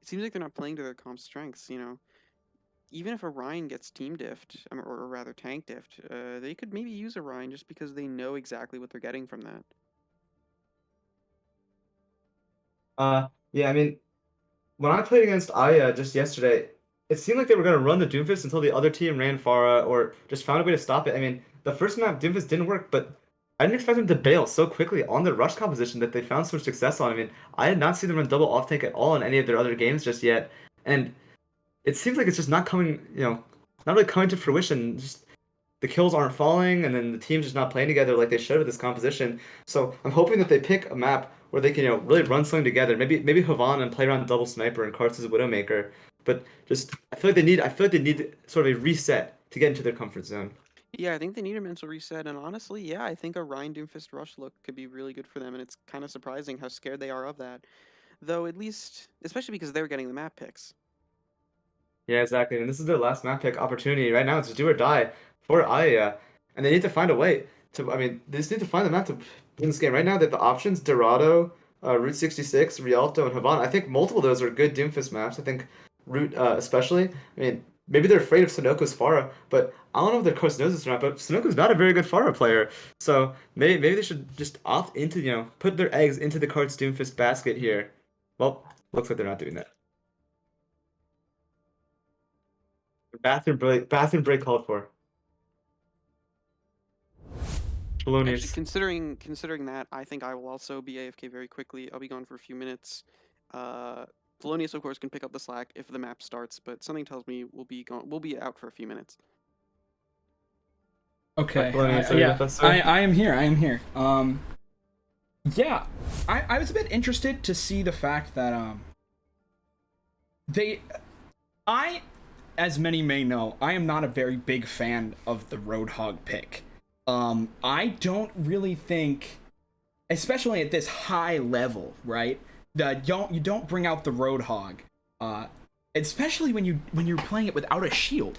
it seems like they're not playing to their comp strengths, you know. Even if Orion gets team diffed, or rather tank diffed, they could maybe use Orion just because they know exactly what they're getting from that. Yeah, I mean, when I played against AYAYA just yesterday, it seemed like they were going to run the Doomfist until the other team ran Pharah or just found a way to stop it. I mean, the first map, Doomfist didn't work, but I didn't expect them to bail so quickly on the rush composition that they found so much success on. I mean, I did not see them run double off tank at all in any of their other games just yet. And it seems like it's just not coming, not really coming to fruition. Just the kills aren't falling, and then the team's just not playing together like they should with this composition. So I'm hoping that they pick a map where they can, really run something together. Maybe Havan and play around double sniper and Karthus' Widowmaker. But just I feel like they need sort of a reset to get into their comfort zone. Yeah, I think they need a mental reset, and honestly, yeah, I think a Rhine Doomfist Rush look could be really good for them, and it's kind of surprising how scared they are of that. Though, at least, especially because they're getting the map picks. Yeah, exactly. And this is their last map pick opportunity. Right now, it's do or die for AYAYA. And they need to find a way to, I mean, they just need to find the map to win this game. Right now, they have the options Dorado, Route 66, Rialto, and Havana. I think multiple of those are good Doomfist maps. I think Route, especially. I mean, maybe they're afraid of Sunoco's Pharah, but I don't know if their coach knows this or not, but Sunoco's not a very good Pharah player. So maybe they should just opt into, put their eggs into the Cart's Doomfist basket here. Well, looks like they're not doing that. Bathroom break called for. Actually, Polonius. considering that, I think I will also be AFK very quickly. I'll be gone for a few minutes. Polonius, of course, can pick up the slack if the map starts, but something tells me we'll be out for a few minutes. Okay. Thelonious, are you Yeah, with us, sir? I am here. I am here. Yeah, I was a bit interested to see the fact that as many may know, I am not a very big fan of the Roadhog pick. I don't really think, especially at this high level, right? You don't bring out the Roadhog, especially when you're playing it without a shield.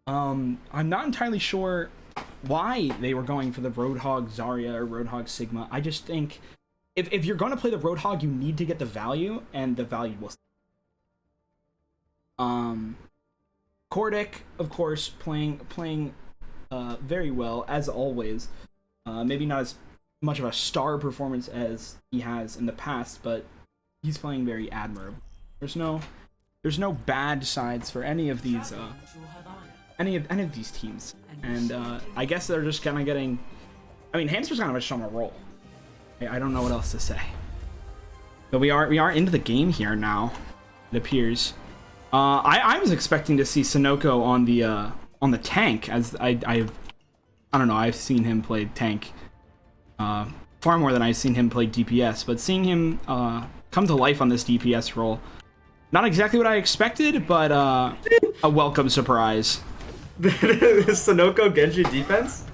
I'm not entirely sure why they were going for the Roadhog Zarya or Roadhog Sigma. I just think if you're going to play the Roadhog, you need to get the value, and the value will. Kordic, of course, playing very well as always. Maybe not as much of a star performance as he has in the past, but he's playing very admirable. There's no bad sides for any of these any of these teams, and I guess they're just kind of getting. I mean, Hamster's kind of just on a roll. I don't know what else to say. But we are into the game here now. It appears. I was expecting to see Sunoco on the tank, as I don't know, I've seen him play tank far more than I've seen him play DPS, but seeing him come to life on this DPS role, not exactly what I expected, but a welcome surprise. Sunoco Genji defense?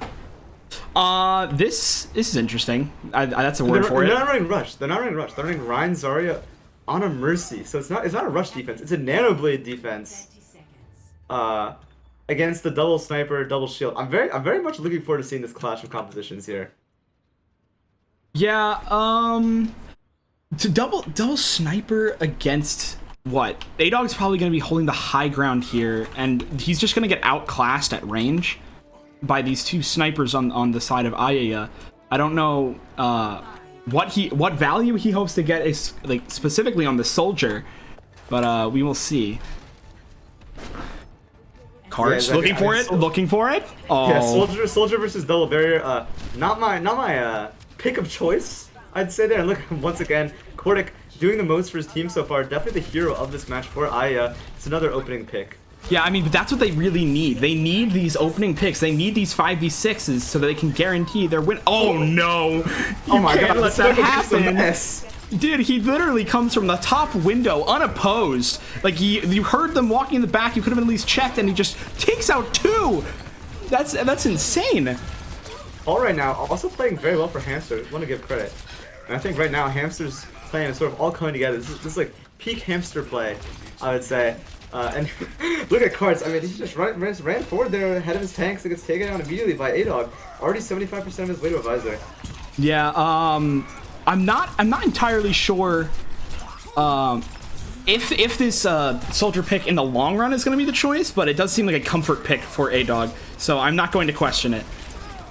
This is interesting. That's a word for it. They're not running rush. They're running Rein Zarya on a Mercy. So it's not a rush defense. It's a Nano Blade defense. Against the double sniper, double shield. I'm very much looking forward to seeing this clash of compositions here. Yeah, to double sniper against what? A-Dog's probably going to be holding the high ground here, and he's just going to get outclassed at range by these two snipers on the side of AYAYA. I don't know what value he hopes to get is like specifically on the soldier, but we will see. Cards, yeah, exactly. looking for it. Oh, yeah, soldier versus double barrier. Not my pick of choice, I'd say there. And look, once again, Kordic doing the most for his team so far. Definitely the hero of this match for AYAYA. It's another opening pick. Yeah, I mean, but that's what they really need. They need these opening picks. They need these 5v6s so that they can guarantee their win. Oh no! Oh my god, let that happen. Mess. Dude, he literally comes from the top window, unopposed. Like, you heard them walking in the back, you could have at least checked, and he just takes out two! That's insane! All right now, also playing very well for H.A.M.S.T.E.R. Want to give credit. And I think right now, H.A.M.S.T.E.R's playing is sort of all coming together. This is like peak H.A.M.S.T.E.R play, I would say. And look at Cards. I mean, he just ran forward there ahead of his tanks and gets taken out immediately by A-Dog. Already 75% of his way to a visor. Yeah, I'm not entirely sure if this soldier pick in the long run is going to be the choice, but it does seem like a comfort pick for A-Dog, so I'm not going to question it.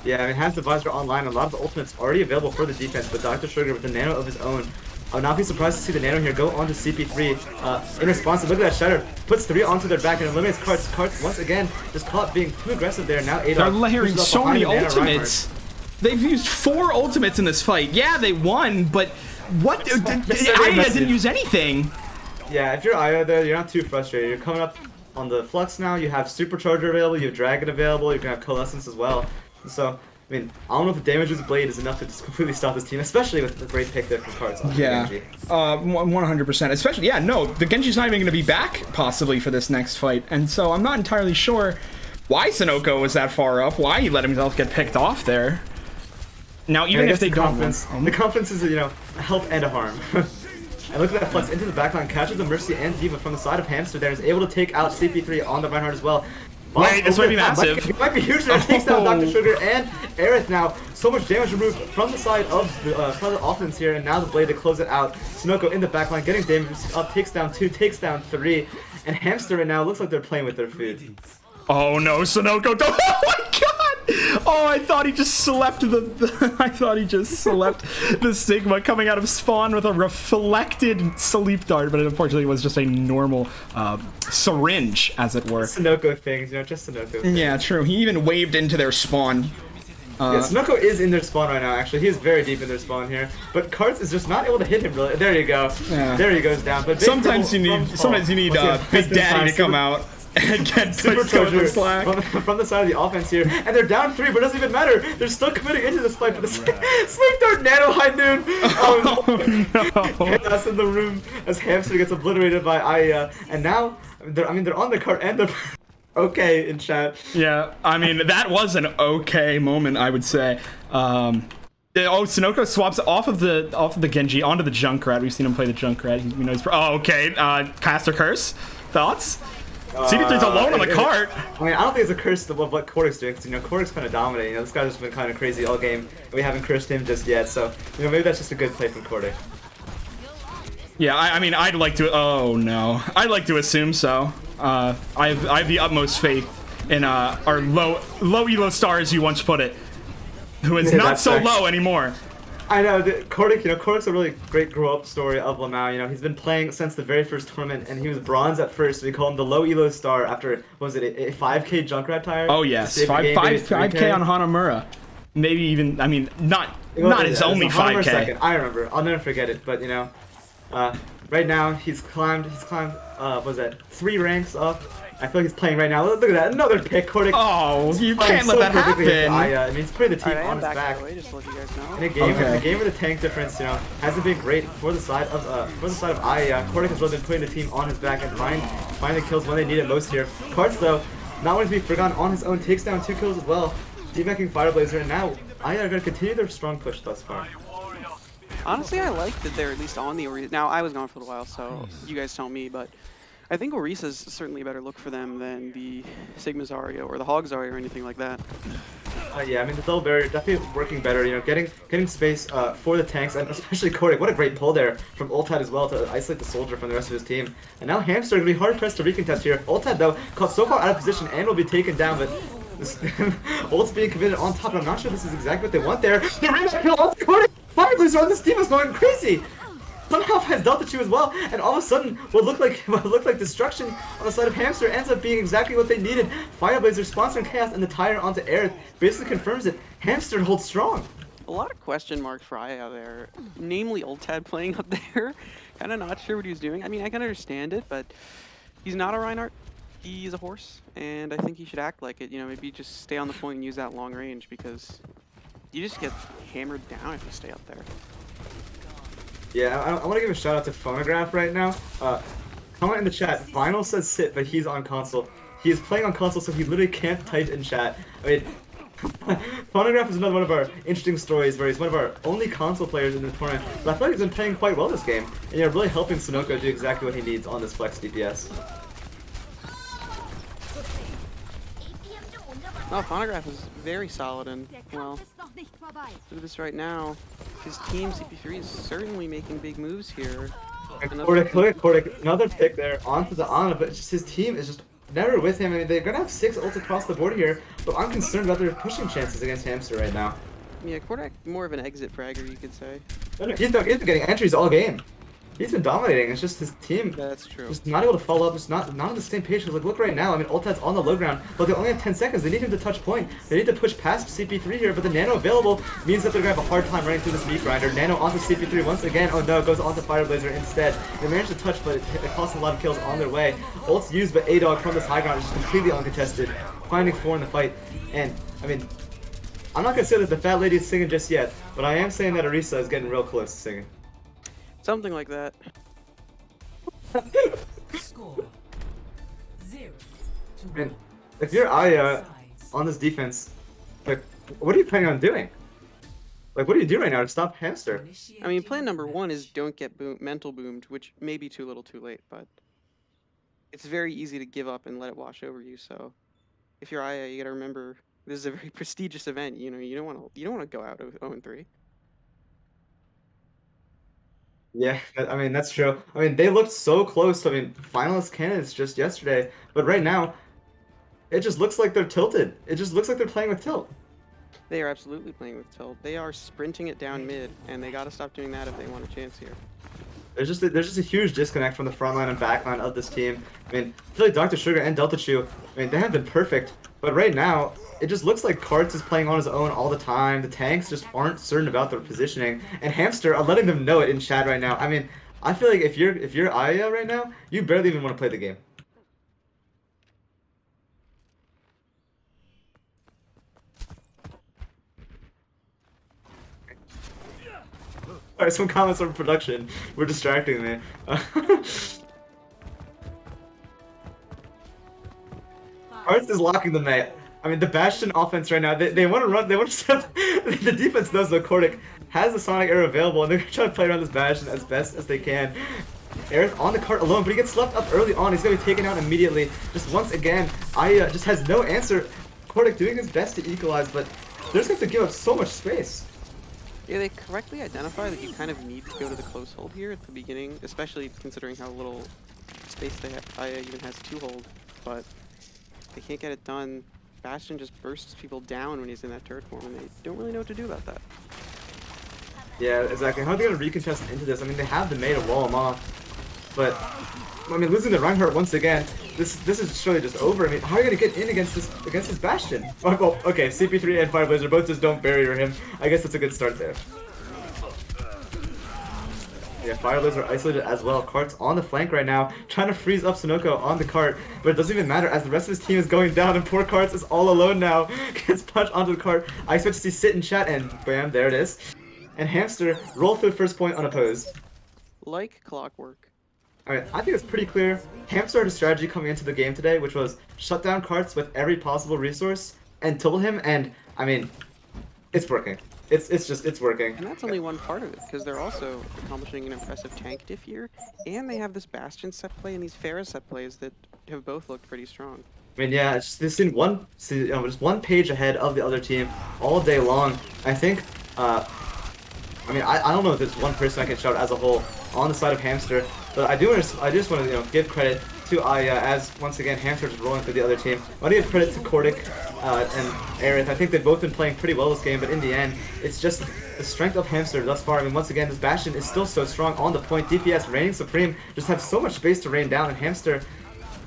Yeah, I mean, has the visor online. A lot of the ultimates already available for the defense, but Dr. Sugar with the nano of his own. I would not be surprised to see the nano here go onto CP3 in response. Look at that shatter. Puts 3 onto their back and eliminates Cards. Cards once again just caught being too aggressive there. Now A-Dog. They're layering so many ultimates. They've used 4 ultimates in this fight. Yeah, they won, but what? AYAYA didn't use anything. Yeah, if you're AYAYA there, you're not too frustrated. You're coming up on the Flux now. You have Supercharger available. You have Dragon available. You can have Coalescence as well. So, I mean, I don't know if the damage of the blade is enough to just completely stop this team, especially with the great pick there from Cards on Genji. 100%. Especially, yeah, no, the Genji's not even going to be back, possibly, for this next fight. And so I'm not entirely sure why Sunoco was that far up, why he let himself get picked off there. Now, even if they don't win... The confidence is, a help and a harm. And look at that Flux into the backline, catches the Mercy and Diva from the side of H.A.M.S.T.E.R there, is able to take out CP3 on the Reinhardt as well. Wait, this might be massive. It might be huge. It takes down Dr. Sugar and Aerith now. So much damage removed from the side of the offense here, and now the blade to close it out. Sunoco in the backline, getting damage up, takes down 2, takes down 3, and H.A.M.S.T.E.R right now looks like they're playing with their food. Oh no, Sunoco! Oh my god! Oh, I thought he just slept I thought he just slept the Sigma coming out of spawn with a reflected sleep dart, but it unfortunately was just a normal syringe, as it were. Sunoco things, just Sunoco things. Yeah, true. He even waved into their spawn. Yeah, Sunoco is in their spawn right now, actually. He is very deep in their spawn here. But Cards is just not able to hit him, really. There you go. Yeah. There he goes down. But sometimes you need Big Daddy to come out And get pushed over the slack. From the side of the offense here, and they're down 3, but it doesn't even matter. They're still committing into this fight, but the Sleep Dart Nano High Noon. Oh, no. Chaos in the room as H.A.M.S.T.E.R gets obliterated by AYAYA, and now they're on the cart and they're okay in chat. Yeah, I mean, that was an okay moment, I would say. Sunoco swaps off of the Genji onto the Junkrat. We've seen him play the Junkrat. We know he's okay. Caster Curse. Thoughts? CP3's alone on the cart. I mean, I don't think it's a curse of what Cortic's doing, because, Cortic's kind of dominating. This guy's just been kind of crazy all game, and we haven't cursed him just yet, so, maybe that's just a good play from Cortic. Yeah, I mean, I'd like to... Oh, no. I'd like to assume so. I have the utmost faith in our low elo star, as you once put it, who is not so low anymore. I know, Cortic, Cortic's a really great grow-up story of LMAO. He's been playing since the very first tournament, and he was bronze at first. We call him the low elo star after, what was it, a 5K Junkrat tire? Oh yes, 5K on Hanamura. Maybe even, I mean, not his only 5K. I remember. I'll never forget it. But right now he's climbed. What was that? 3 ranks up. I feel like he's playing right now. Look at that, another pick. Cortic. Oh, you can't let that happen. I mean, he's putting the team on his back. Just to let you guys know. In a game where the tank difference, hasn't been great for the side of AYAYA. Cortic has really been putting the team on his back and finding the kills when they need it most here. Karts, though, not one to be forgotten on his own, takes down 2 kills as well, demecking Fireblazer, and now AYAYA are going to continue their strong push thus far. Honestly, I like that they're at least on the Orisa. Now, I was gone for a while, so you guys tell me, but I think Orisa's certainly a better look for them than the Sigma Zarya or the Hog Zarya or anything like that. Yeah, I mean, the double barrier definitely working better, getting space for the tanks, and especially Cortic. What a great pull there from Ultad as well to isolate the soldier from the rest of his team. And now H.A.M.S.T.E.R going to be hard-pressed to recontest here. Ultad, though, caught so far out of position and will be taken down, but Ult's being committed on top, and I'm not sure this is exactly what they want there. The range kill onto Cortic! Fireblazer on this team is going crazy! Somehow finds Delta Chu as well, and all of a sudden, what looked like destruction on the side of H.A.M.S.T.E.R ends up being exactly what they needed. Fireblazer sponsoring Chaos and the tire onto Air basically confirms it. H.A.M.S.T.E.R holds strong. A lot of question marks for AYAYA there, namely Ultad playing up there. Kind of not sure what he was doing. I mean, I can understand it, but he's not a Reinhardt. He's a horse, and I think he should act like it. Maybe just stay on the point and use that long range, because you just get hammered down if you stay up there. Yeah, I want to give a shout out to Phonograph right now. Comment in the chat. Vinyl says sit, but he's on console. He is playing on console, so he literally can't type in chat. I mean, Phonograph is another one of our interesting stories where he's one of our only console players in the tournament. But I feel like he's been playing quite well this game, and really helping Sunoco do exactly what he needs on this flex DPS. No, Phonograph is very solid, and, well, look at this right now. His team, CP3, is certainly making big moves here. And Cortic, another pick there onto the Ana, but just his team is just never with him. I mean, they're going to have 6 ults across the board here, but I'm concerned about their pushing chances against H.A.M.S.T.E.R right now. Yeah, Cortic, more of an exit fragger, you could say. He's been getting entries all game. He's been dominating. It's just his team. That's true. Just not able to follow up. Just not on the same page. Because look right now. I mean, Ultad's on the low ground, but they only have 10 seconds. They need him to touch point. They need to push past CP3 here, but the Nano available means that they're gonna have a hard time running through this meat grinder. Nano onto CP3 once again. Oh no, goes onto Fireblazer instead. They managed to touch, but it cost a lot of kills on their way. Ult's used, but A-Dog from this high ground is just completely uncontested, finding 4 in the fight. And I mean, I'm not gonna say that the fat lady is singing just yet, but I am saying that Orisa is getting real close to singing. Something like that. Score 0 to 1. Man, if you're AYAYA on this defense, like, what are you planning on doing? Like, what do you do right now to stop H.A.M.S.T.E.R? I mean, plan number 1 is don't get mental boomed, which may be too little too late, but it's very easy to give up and let it wash over you. So if you're AYAYA, you gotta remember this is a very prestigious event. You don't want to go out 0-3. Yeah, I mean, that's true. I mean, they looked so close to, finalist candidates just yesterday, but right now, it just looks like they're tilted. It just looks like they're playing with tilt. They are absolutely playing with tilt. They are sprinting it down mid, and they gotta stop doing that if they want a chance here. There's just a huge disconnect from the front line and back line of this team. I mean, I feel like Dr. Sugar and Delta Chu, they have been perfect, but right now, it just looks like Karts is playing on his own all the time. The tanks just aren't certain about their positioning, and H.A.M.S.T.E.R are letting them know it in chat right now. I mean, I feel like if you're AYAYA right now, you barely even want to play the game. Alright, some comments from production were distracting me. Hearts is locking the May. I mean, the Bastion offense right now, they want to run, they want to set, the defense knows that Cordic has the Sonic Arrow available, and they're going to try to play around this Bastion as best as they can. Aerith on the cart alone, but he gets left up early on. He's going to be taken out immediately. Just once again, AYAYA just has no answer. Cordic doing his best to equalize, but they're just going to have to give up so much space. Yeah, they correctly identify that you kind of need to go to the close hold here at the beginning, especially considering how little space they have. AYAYA even has 2 hold, but they can't get it done. Bastion just bursts people down when he's in that turret form, and they don't really know what to do about that. Yeah, exactly. How are they going to recontest into this? I mean, they have the May to wall him off, but I mean, losing the Reinhardt once again, this is surely just over. I mean, how are you going to get in against this Bastion? Oh, well, okay, CP3 and Fireblazer both just don't barrier him. I guess that's a good start there. Yeah, Fireblazer isolated as well. Cart's on the flank right now, trying to freeze up Sunoco on the cart, but it doesn't even matter as the rest of his team is going down, and poor Carts is all alone now. Gets punched onto the cart. I expect to see Sit in chat, and bam, there it is. And H.A.M.S.T.E.R roll through first point unopposed. Like clockwork. Alright, I think it's pretty clear. H.A.M.S.T.E.R had a strategy coming into the game today, which was shut down Carts with every possible resource and total him, and I mean, it's working. It's working. And that's only one part of it, because they're also accomplishing an impressive tank diff here, and they have this Bastion set play and these Pharah set plays that have both looked pretty strong. I mean, yeah, it's just this in just one page ahead of the other team all day long. I think, I mean, I don't know if there's one person I can shout as a whole on the side of H.A.M.S.T.E.R, but I just want to give credit to AYAYA as once again H.A.M.S.T.E.R is rolling through the other team. I want to give credit to Cordic and Aerith. I think they've both been playing pretty well this game, but in the end, it's just the strength of H.A.M.S.T.E.R thus far. I mean, once again, this Bastion is still so strong on the point. DPS reigning supreme, just have so much space to rain down, and H.A.M.S.T.E.R,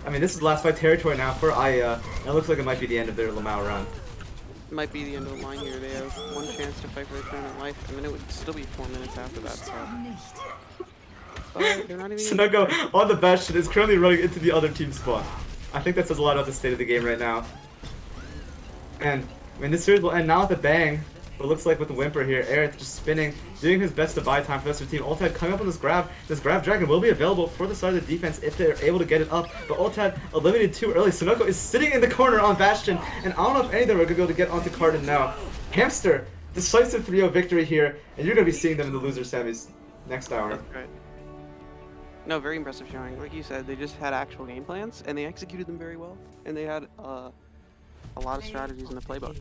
I mean, this is last fight territory now for AYAYA, and it looks like it might be the end of their LMAO run. It might be the end of the line here. They have one chance to fight for their tournament life. I mean, it would still be 4 minutes after that, so... But they're not even... Sunoco on the Bastion is currently running into the other team spawn. I think that says a lot about the state of the game right now. And, I mean, this series will end now with a bang. But it looks like with the Whimper here, Aerith just spinning, doing his best to buy time for the rest of the team. Ultad coming up on this grab. This grab dragon will be available for the side of the defense if they're able to get it up. But Ultad eliminated too early. Sunoco is sitting in the corner on Bastion, and I don't know if any of them are going to be able to get onto Cardin now. H.A.M.S.T.E.R, decisive 3-0 victory here, and you're going to be seeing them in the loser semis next hour. That's right. No, very impressive showing. Like you said, they just had actual game plans, and they executed them very well. And they had a lot of strategies in the playbook.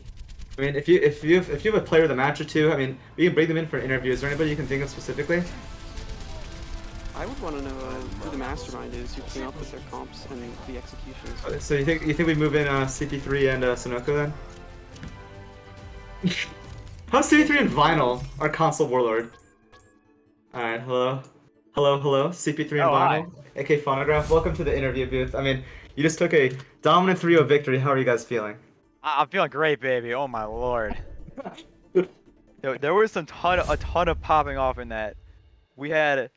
I mean, if you have a player of the match or two, I mean, we can bring them in for an interview. Is there anybody you can think of specifically? I would want to know who the mastermind is who came up with their comps and the executions. So you think we move in CP3 and Sunoco then? How's CP3 and Vinyl, our console warlord? Alright, hello, CP3 and Vinyl, AK Phonograph. Welcome to the interview booth. I mean, you just took a dominant 3-0 victory. How are you guys feeling? I'm feeling great, baby. Oh my lord. There was a ton of popping off in that. We had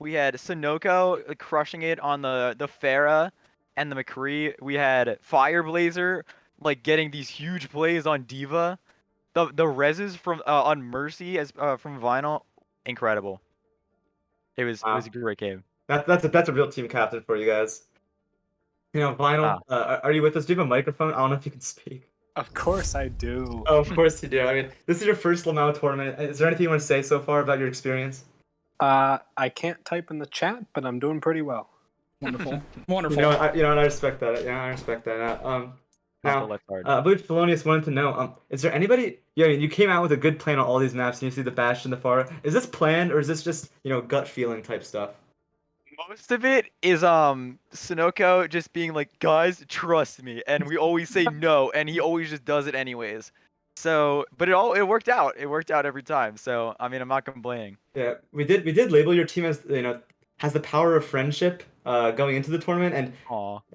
Sunoco crushing it on the Pharah and the McCree. We had Fireblazer like getting these huge plays on Diva. The reses from on Mercy as from Vinyl, incredible. It was a great game. That's a real team captain for you guys. You know, Vinyl, are you with us? Do you have a microphone? I don't know if you can speak. Of course I do. Oh, of course you do. I mean, this is your first LMAO tournament. Is there anything you want to say so far about your experience? I can't type in the chat, but I'm doing pretty well. Wonderful. Wonderful. You know, I respect that. Yeah, I respect that. Now, I believe Thelonious wanted to know, is there anybody, yeah, you came out with a good plan on all these maps, and you see the Bastion, the Pharah. Is this planned, or is this just, gut feeling type stuff? Most of it is Sunoco just being like, guys, trust me, and we always say no, and he always just does it anyways. So, but it worked out. It worked out every time. So, I mean, I'm not complaining. Yeah, we did label your team as has the power of friendship going into the tournament, and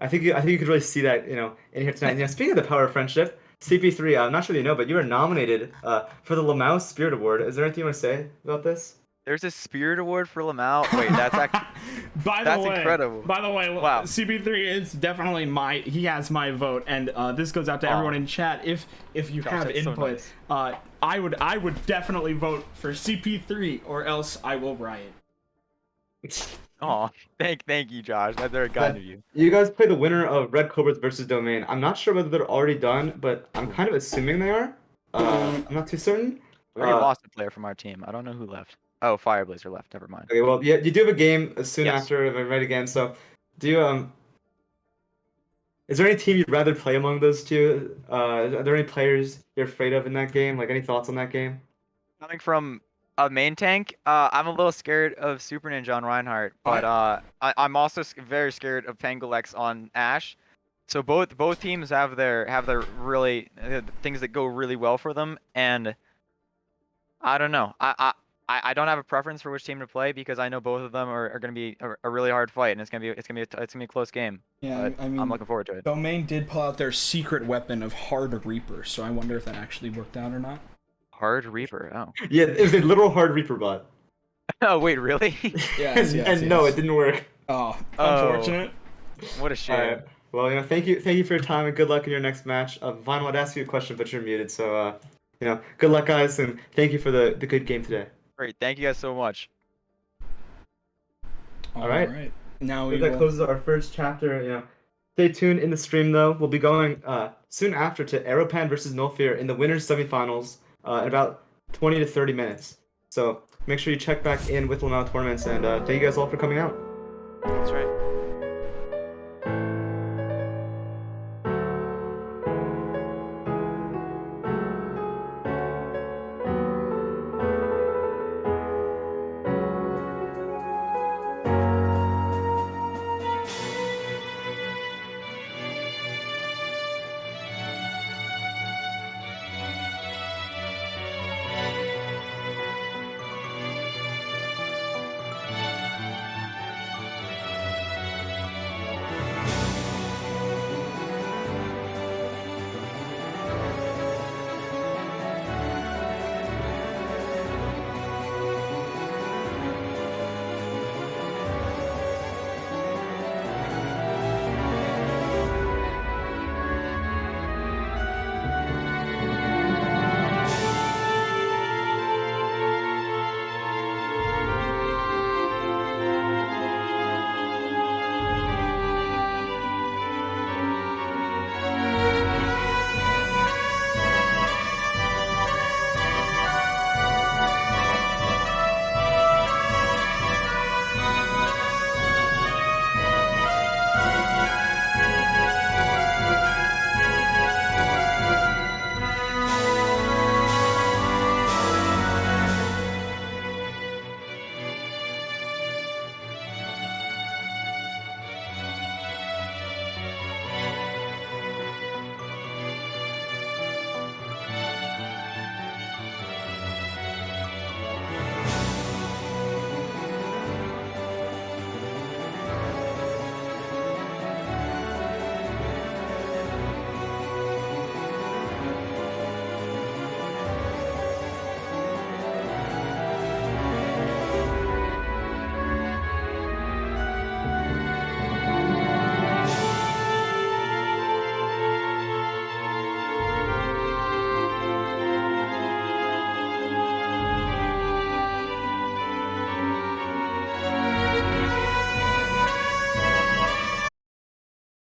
I think you could really see that in here tonight. Speaking of the power of friendship, CP3, I'm not sure you know, but you were nominated for the LMAO Spirit Award. Is there anything you want to say about this? There's a Spirit Award for LMAO. Wait, that's actually that's incredible. By the way, Wow. CP3 is definitely he has my vote, and this goes out to everyone in chat. If you Josh, have that's so input, nice. I would definitely vote for CP3, or else I will riot. Oh, thank you, Josh. That's very kind of you. You guys play the winner of Red Cobras versus Domain. I'm not sure whether they're already done, but I'm kind of assuming they are. I'm not too certain. We already lost a player from our team. I don't know who left. Oh, Fireblazer left. Never mind. Okay, well, yeah, you do have a game soon Yes. after the right again. So, do you is there any team you'd rather play among those two? Are there any players you're afraid of in that game? Like, any thoughts on that game? Coming from a main tank, I'm a little scared of Super Ninja on Reinhardt, but I'm also very scared of Pangalex on Ashe. So both teams have their really things that go really well for them, and I don't know. I don't have a preference for which team to play because I know both of them are going to be a really hard fight, and it's gonna be a close game. Yeah, But I mean, I'm looking forward to it. Domain did pull out their secret weapon of Hard Reaper, so I wonder if that actually worked out or not. Hard Reaper. Oh. Yeah, it was a literal hard Reaper bot. Oh wait, really? Yes, and no, it didn't work. Oh, Oh. unfortunate. What a shame. Alright. Well, thank you for your time and good luck in your next match. Vinyl, I'd ask you a question, but you're muted, so good luck, guys, and thank you for the good game today. Great. Thank you guys so much. All right. Now we That will... closes our first chapter. Stay tuned in the stream though. We'll be going soon after to Aeropan versus Nulfear in the winners semifinals in about 20 to 30 minutes. So make sure you check back in with LMAO tournaments, and thank you guys all for coming out. That's right.